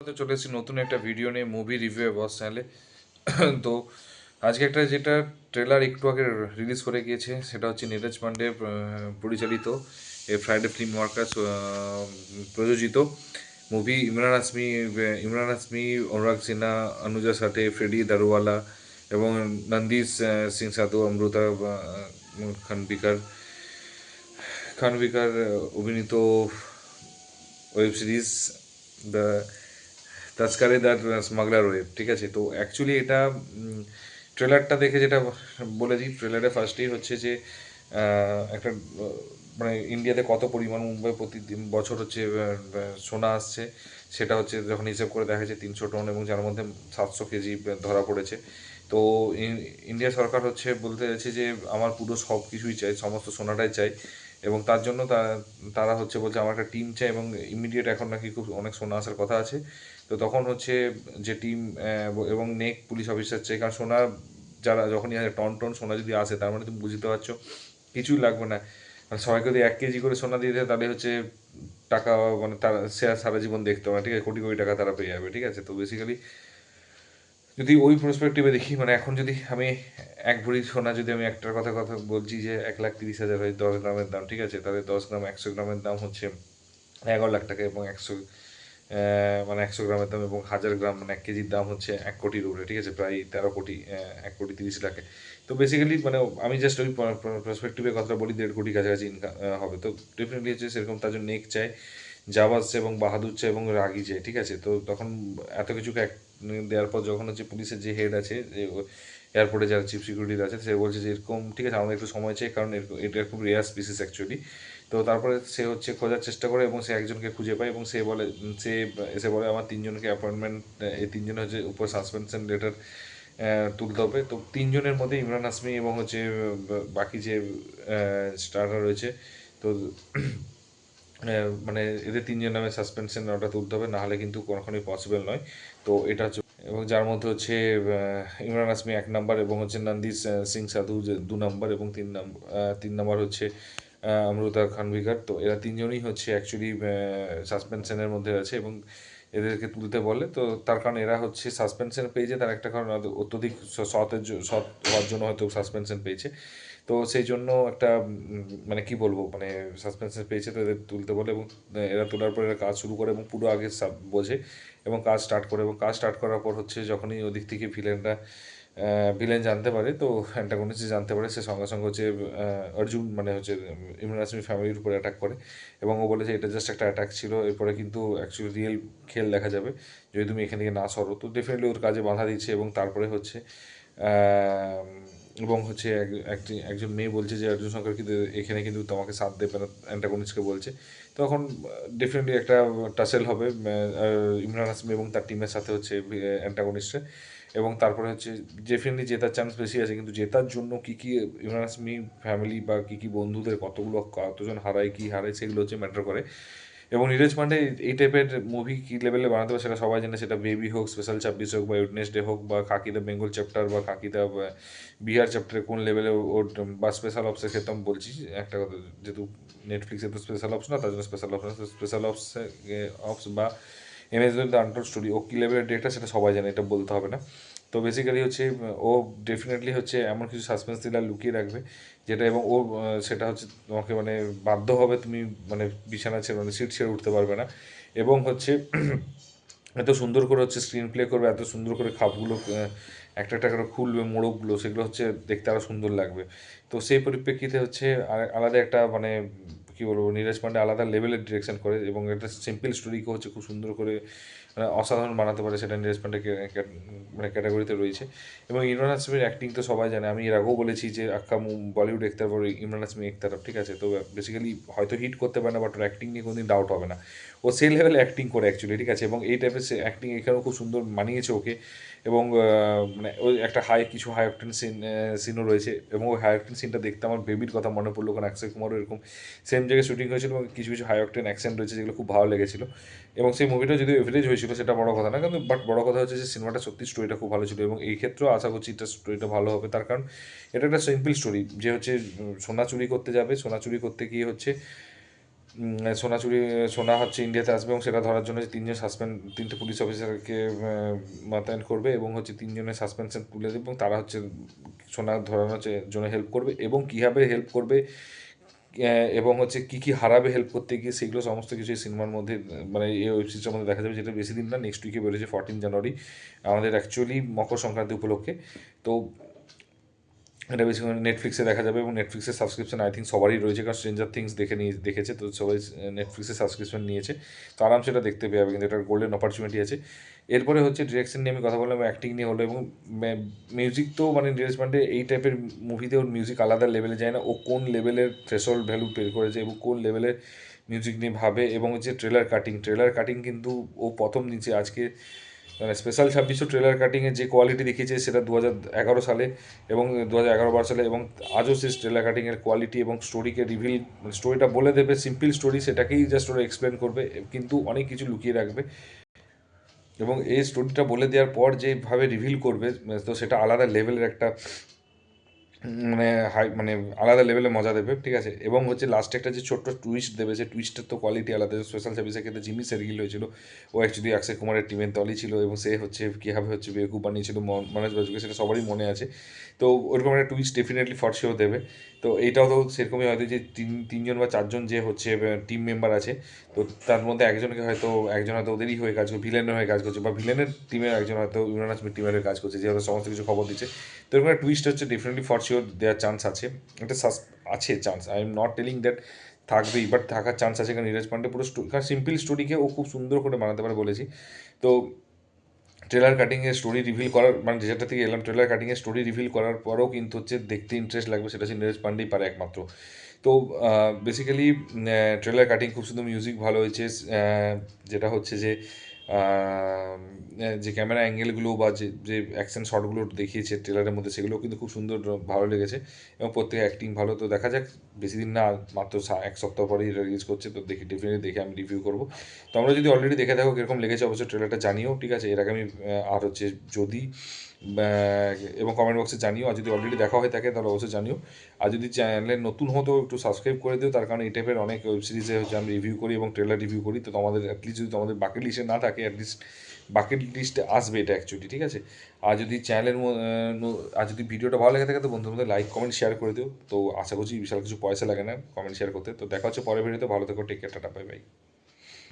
তো চলে এসেছি নতুন একটা ভিডিও নিয়ে মুভি রিভিউ বস চ্যানেলে। তো আজকে একটা যেটা ট্রেলার একটু আগে রিলিজ করে গিয়েছে সেটা হচ্ছে নীরজ পান্ডে পরিচালিত এ ফ্রাইডে ফিল্ম ওয়ার্কার্স প্রযোজিত মুভি ইমরান হাসমি, অনুরাগ সিনহা, অনুজা সাটে, ফ্রেডি দারুওয়ালা এবং নন্দিস সিং সাধু, অমৃতা খানবিকার খানবিকার অভিনীত web series the Taskaree the smuggler web. ঠিক আছে, তো অ্যাকচুয়ালি এটা ট্রেলারটা দেখে যেটা বলে দিই, ট্রেলারে ফার্স্টেই হচ্ছে যে একটা মানে ইন্ডিয়াতে কত পরিমাণ মুম্বাই প্রতিদিন বছর হচ্ছে সোনা আসছে, সেটা হচ্ছে যখন হিসেব করে দেখা যায় 300 টন, এবং যার মধ্যে 700 কেজি ধরা পড়েছে। তো ইন্ডিয়া সরকার হচ্ছে বলতে চাইছে যে আমার পুরো সব কিছুই চাই, সমস্ত সোনাটাই চাই, এবং তার জন্য তারা হচ্ছে বলছে আমার একটা টিম চাই, এবং ইমিডিয়েট এখন নাকি খুব অনেক সোনা আসার কথা আছে। তো তখন হচ্ছে যে টিম এবং নেক পুলিশ অফিসার চাই, কারণ সোনা যারা যখনই টন টন সোনা যদি আসে তার মানে তুমি বুঝতে পারছো কিছুই লাগবে না। মানে সবাইকে যদি 1 কেজি করে সোনা দিয়ে দেয় তাহলে হচ্ছে টাকা, মানে তারা সে আর সারা জীবন দেখতে হবে না, ঠিক আছে, কোটি কোটি টাকা তারা পেয়ে যাবে। ঠিক আছে, তো বেসিক্যালি যদি ওই পার্সপেক্টিভে দেখি, মানে এখন যদি আমি 1 ভরি সোনা, যদি আমি একটার কথা কথা বলছি যে 1,30,000 হয় 10 গ্রামের দাম, ঠিক আছে, তাহলে 10 গ্রাম 100 গ্রামের দাম হচ্ছে 11 লাখ টাকা, এবং মানে 100 গ্রামের দাম এবং 1000 গ্রাম মানে 1 কেজির দাম হচ্ছে 1 কোটির উপরে। ঠিক আছে, প্রায় 13 কোটি, 1,30,00,000। তো বেসিক্যালি মানে আমি জাস্ট ওই পার্সপেক্টিভের কথা বলি, 1.5 কোটি কাছাকাছি ইনকাম হবে। তো ডেফিনেটলি হচ্ছে সেরকম তার জন্য নেক চাই, জাবাজ চাই এবং বাহাদুর চাই এবং রাগি চাই। ঠিক আছে, তো তখন এত কিছুকে দেওয়ার পর যখন হচ্ছে পুলিশের যে হেড আছে, যে এয়ারপোর্টে যারা চিফ সিকিউরিটি আছে, সে বলছে যে এরকম ঠিক আছে আমাদের একটু সময় চাই, কারণ এটা খুব রেয়ার স্পিসিস অ্যাকচুয়ালি। তো তারপরে সে হচ্ছে খোঁজার চেষ্টা করে এবং সে একজনকে খুঁজে পায়, এবং সে এসে বলে আমার 3জনকে অ্যাপয়েন্টমেন্ট, এই 3জন হচ্ছে উপর সাসপেনশন লেটার তুলতে হবে। তো 3জনের মধ্যে ইমরান হাসমি এবং হচ্ছে বাকি যে স্টাররা রয়েছে, তো মানে এদের 3জন নামে সাসপেনশন অর্ডার তুলতে হবে, নাহলে কিন্তু কখনোই পসিবল নয়। তো এটা হচ্ছে, এবং যার মধ্যে হচ্ছে ইমরান হাসমি 1 নাম্বার, এবং হচ্ছে নন্দিস সিং সাধু যে 2 নাম্বার, এবং 3 নাম্বার হচ্ছে অমৃতা খানভিকার। তো এরা 3জনই হচ্ছে অ্যাকচুয়ালি সাসপেনশনের মধ্যে আছে, এবং এদেরকে তুলতে বলে। তো তার কারণ এরা হচ্ছে সাসপেনশন পেয়েছে, তার একটা কারণ অত্যধিক সৎ হওয়ার জন্য হয়তো সাসপেনশন পেয়েছে। তো সেই জন্য একটা মানে কি বলবো, মানে সাসপেন্সে পেয়েছে, তো এদের তুলতে বলে, এবং এরা তোলার পর এরা কাজ শুরু করে এবং পুরো আগে সব বোঝে এবং কাজ স্টার্ট করে, এবং কাজ স্টার্ট করার পর হচ্ছে যখনই ওদিক থেকে ভিলেন জানতে পারে, তো অ্যান্টাগনিস্ট জানতে পারে, সে সঙ্গে সঙ্গে হচ্ছে অর্জুন মানে হচ্ছে ইমরান হাসমির ফ্যামিলির উপরে অ্যাটাক করে, এবং ও বলে যে এটা জাস্ট একটা অ্যাটাক ছিল, এরপরে কিন্তু অ্যাকচুয়ালি রিয়েল খেল দেখা যাবে যদি তুমি এখান থেকে না সরো। তো ডেফিনেটলি ওর কাজে বাধা দিচ্ছে, এবং তারপরে হচ্ছে এবং হচ্ছে একজন মেয়ে বলছে যে অর্জুন শঙ্কর কিন্তু এখানে কিন্তু তোমাকে সাথ দেবে না, অ্যান্টাগনিস্টকে বলছে। তখন ডেফিনেটলি একটা টাসেল হবে ইমরান হাসমি এবং তার টিমের সাথে হচ্ছে অ্যান্টাগনিস্টের, এবং তারপরে হচ্ছে ডেফিনেটলি জেতার চান্স বেশি আছে, কিন্তু জেতার জন্য কী কী ইমরান হাসমি ফ্যামিলি বা কী কী বন্ধুদের কতজন হারায়, কী হারায়, সেগুলো হচ্ছে ম্যাটার করে। এবং নীরজ পান্ডে এই টাইপের মুভি কী লেভেলে বানাতে পারে সেটা সবাই জানে, সেটা বেবি হোক, স্পেশাল 26 হোক, বা ওয়েডনেসডে হোক, বা কাকি দ্য বেঙ্গল চ্যাপ্টার, বা কাকি দ্য বিহার চ্যাপ্টারে কোন লেভেলে ওর, বা স্পেশাল অপসের ক্ষেত্রে আমি বলছি একটা কথা, যেহেতু নেটফ্লিক্সে তো স্পেশাল অপস না, তার জন্য স্পেশাল অপস স্পেশাল অপস বা এমএস দ্য আনটোল্ড স্টোরি, ও কী লেভেলের ডিরেক্টর সেটা সবাই জানে, এটা বলতে হবে না। তো বেসিক্যালি হচ্ছে ও ডেফিনেটলি হচ্ছে এমন কিছু সাসপেন্স থ্রিলার লুকিয়ে রাখবে যেটা, এবং ও সেটা হচ্ছে তোমাকে মানে বাধ্য হবে তুমি মানে বিছানা ছেড়ে মানে সিট ছেড়ে উঠতে পারবে না, এবং হচ্ছে এত সুন্দর করে হচ্ছে স্ক্রিন প্লে করবে, এত সুন্দর করে খাপগুলো একটা একটা করে খুলবে, মোড়কগুলো সেগুলো হচ্ছে দেখতে আরও সুন্দর লাগবে। তো সেই পরিপ্রেক্ষিতে হচ্ছে আলাদা একটা মানে কী বলবো, নীরজ পান্ডে আলাদা লেভেলের ডিরেকশন করে, এবং একটা সিম্পল স্টোরিকে হচ্ছে খুব সুন্দর করে মানে অসাধারণ বানাতে পারে, সেটা নীরজ পান্ডে মানে ক্যাটাগরিতে রয়েছে। এবং ইমরান হাসমির অ্যাক্টিং তো সবাই জানে, আমি এর আগেও বলেছি যে আক্কা বলিউড একতার পর ইমরান হাসমি একতার, ঠিক আছে, তো বেসিক্যালি হয়তো হিট করতে পারে না, বাট ওর অ্যাক্টিং নিয়ে কোনোদিন ডাউট হবে না, ও সেই লেভেলে অ্যাক্টিং করে অ্যাকচুয়ালি। ঠিক আছে, এবং এই টাইপের সে অ্যাক্টিং এখানেও খুব সুন্দর মানিয়েছে ওকে, এবং মানে ওই একটা কিছু হাই অক্টেন সিনও রয়েছে, এবং ওই হাই অক্টেন সিনটা দেখতে আমার বেবির কথা মনে পড়লো, কারণ অক্ষয় কুমারও এরকম সেম জায়গায় শুটিং হয়েছিল, এবং কিছু কিছু হাই অক্টেন অ্যাকশন রয়েছে যেগুলো খুব ভালো লেগেছিলো, এবং সেই মুভিটা যদি এভারেজ হয়েছিল সেটা বড় কথা না, কিন্তু বাট বড় কথা হচ্ছে যে সিনেমাটা সত্যি স্টোরিটা খুব ভালো ছিল, এবং এই ক্ষেত্রেও আশা করছি এটা স্টোরিটা ভালো হবে, তার কারণ এটা একটা সিম্পল স্টোরি যে হচ্ছে সোনা চুরি করতে যাবে, সোনা চুরি করতে গিয়ে হচ্ছে সোনা চুরি সোনা হচ্ছে ইন্ডিয়াতে আসবে এবং সেটা ধরার জন্য যে তিনটে পুলিশ অফিসারকে মোতায়েন করবে এবং হচ্ছে তিনজনের সাসপেনশন তুলে দেবে এবং তারা হচ্ছে সোনা ধরানোর জন্য হেল্প করবে এবং কীভাবে হেল্প করবে এবং হচ্ছে কী কী হারাবে হেল্প করতে গিয়ে সেগুলো সমস্ত কিছু এই সিনেমার মধ্যে মানে এই ওয়েব সিরিজটার মধ্যে দেখা যাবে, যেটা বেশি দিন না, নেক্সট উইকে বেরোচ্ছে 14 জানুয়ারি আমাদের অ্যাকচুয়ালি মকর সংক্রান্তি উপলক্ষে। তো এটা বেশিরভাগ নেটফ্লিক্সে দেখা যাবে এবং নেটফ্লিক্সের সাবস্ক্রিপশন আই থিঙ্ক সবারই রয়েছে, কারণ স্ট্রেঞ্জার থিংস দেখেছে, তো সবাই নেটফ্লিক্সের সাবস্ক্রিপশন নিয়েছে, তো আরাম সেটা দেখতে পেয়ে যাবে, কিন্তু এটা গোল্ডেন অপরচুনিটি আছে। এরপরে হচ্ছে ডিরেকশন নিয়ে আমি কথা বললাম, অ্যাক্টিং নিয়ে হলো এবং মিউজিক তো মানে নীরজ পান্ডে এই টাইপের মুভিতে ওর মিউজিক আলাদা লেভেলে যায় না, ও কোন লেভেলের থ্রেশহোল্ড ভ্যালু পে করেছে এবং কোন লেভেলের মিউজিক নিয়ে ভাবে, এবং হচ্ছে ট্রেলার কাটিং কিন্তু ও প্রথম নিচে আজকে মানে স্পেশাল 26 ট্রেলার কাটিংয়ে যে কোয়ালিটি দেখিয়েছে সেটা 2011 সালে এবং 2011-12 সালে, এবং আজও সেই ট্রেলার কাটিংয়ের কোয়ালিটি এবং স্টোরিকে রিভিল, মানে স্টোরিটা বলে দেবে, সিম্পল স্টোরি, সেটাকেই জাস্ট ওরা এক্সপ্লেন করবে কিন্তু অনেক কিছু লুকিয়ে রাখবে, এবং এই স্টোরিটা বলে দেওয়ার পর যেভাবে রিভিল করবে তো সেটা আলাদা লেভেলের একটা মানে মানে আলাদা লেভেলে মজা দেবে, ঠিক আছে। এবং হচ্ছে লাস্টে একটা যে ছোট্ট টুইস্ট দেবে, সেই টুইস্টের তো কোয়ালিটি আলাদা। স্পেশাল সার্ভিসের ক্ষেত্রে জিমি সেরগিল হয়েছিল, ও অ্যাকচুয়ালি অক্ষয় কুমারের টিমের দলই ছিল এবং সে হচ্ছে কীভাবে হচ্ছে বেকুব বানিয়েছিল মনোজ বাজুকে, সেটা সবারই মনে আছে। তো ওরকম একটা টুইস্ট ডেফিনেটলি ফর শিওর দেবে। তো এইটাও তো সেরকমই হয়তো যে তিনজন বা চারজন যে হচ্ছে টিম মেম্বার আছে, তো তার মধ্যে একজন হয়তো ওদেরই হয়ে কাজ করছে, ভিলেনের হয়ে কাজ করছে, বা ভিলেনের টিমের একজন হয়তো ইমরান হাশমির টিমের হয়ে কাজ করছে, যে হয়তো সমস্ত কিছু খবর দিচ্ছে। তো এরকম একটা টুইস্ট হচ্ছে ডেফিনেটলি ফর শিওর দেওয়ার চান্স আছে, একটা আছে chance, I am not telling that থাকবেই, বাট থাকার চান্স আছে, কারণ নীরজ পান্ডে পুরো কারণ সিম্পল স্টোরিকে ও খুব সুন্দর করে বানাতে পারে বলেছি। তো ট্রেলার কাটিংয়ের স্টোরি রিভিল করার মানে যেটা থেকে এলাম, ট্রেলার কাটিংয়ের স্টোরি রিভিল করার পরেও কিন্তু হচ্ছে দেখতে ইন্টারেস্ট লাগবে, সেটা হচ্ছে নীরজ পান্ডেই পারে একমাত্র। তো বেসিক্যালি ট্রেলার কাটিং খুব সুন্দর, মিউজিক ভালো হয়েছে, যেটা হচ্ছে যে ক্যামেরা অ্যাঙ্গেলগুলো বা যে অ্যাকশন শটগুলো দেখিয়েছে ট্রেলারের মধ্যে, সেগুলো কিন্তু খুব সুন্দর, ভালো লেগেছে, এবং প্রত্যেকে অ্যাক্টিং ভালো। তো দেখা যাক, বেশি দিন না, মাত্র 1 সপ্তাহ পরেই রিলিজ করছে, তো ডেফিনেটলি দেখে আমি রিভিউ করবো। তো আমরা যদি অলরেডি দেখে থাকো কীরকম লেগেছে অবশ্যই ট্রেলারটা জানিও, ঠিক আছে। এর আগে আমি আর হচ্ছে যদি এবং কমেন্ট বক্সে জানিও, আর যদি অলরেডি দেখা হয়ে থাকে তাহলে অবশ্যই জানিও। আর যদি চ্যানেলে নতুন হতো একটু সাবস্ক্রাইব করে দিও, তার কারণ এই টাইপের অনেক ওয়েব সিরিজে হচ্ছে আমি রিভিউ করি এবং ট্রেলার রিভিউ করি, তো তোমাদের অ্যাটলিস্ট যদি তোমাদের বাকেট লিস্টে না থাকে, অ্যাটলিস্ট বাকেট লিস্টে আসবে এটা অ্যাকচুয়ালি, ঠিক আছে। আর যদি আর যদি ভিডিওটা ভালো লেগে থাকে তো বন্ধুদের মধ্যে লাইক কমেন্ট শেয়ার করে দিও। তো আশা করছি বিশাল কিছু পয়সা লাগে না কমেন্ট শেয়ার করতে। তো দেখা হচ্ছে পরের ভিডিওতে, ভালো থেকো, take care, tata, bye by.